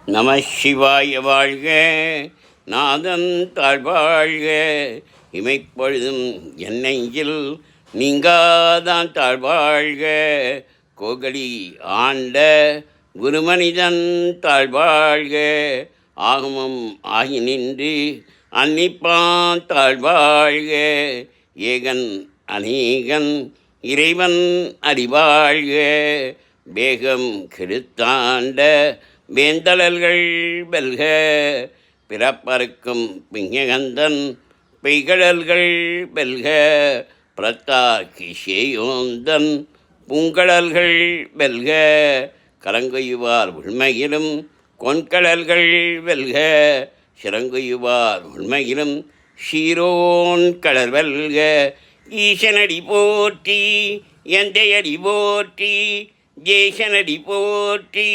நம சிவாய வாழ்க, நாதன் தாழ்வாழ்க, இமைப்பொழுதும் என்னெஞ்சில் நீங்காதான் தாழ்வாழ்க, கோகலி ஆண்ட குருமனிதன் தாழ்வாழ்க, ஆகமம் ஆகி நின்று அன்னிப்பான் தாழ்வாழ்க, ஏகன் அநேகன் இறைவன் அறிவாழ்க, வேகம் கெடுத்தாண்ட வேந்தலல்கள் வெல்க, பிறப்பறுக்கும் பிஞகந்தன் பெய்கடல்கள் வெல்க, பிரத்தாக்கி சேயோந்தன் பூங்கடல்கள் வெல்க, கலங்குயுவார் உண்மையிலும் கொன்கடல்கள் வெல்க, சிறங்குயுவார் உண்மையிலும் சீரோன் கடல் வெல்க, ஈசனடி போற்றி எந்தையடி போற்றி, ஜேசனடி போற்றி,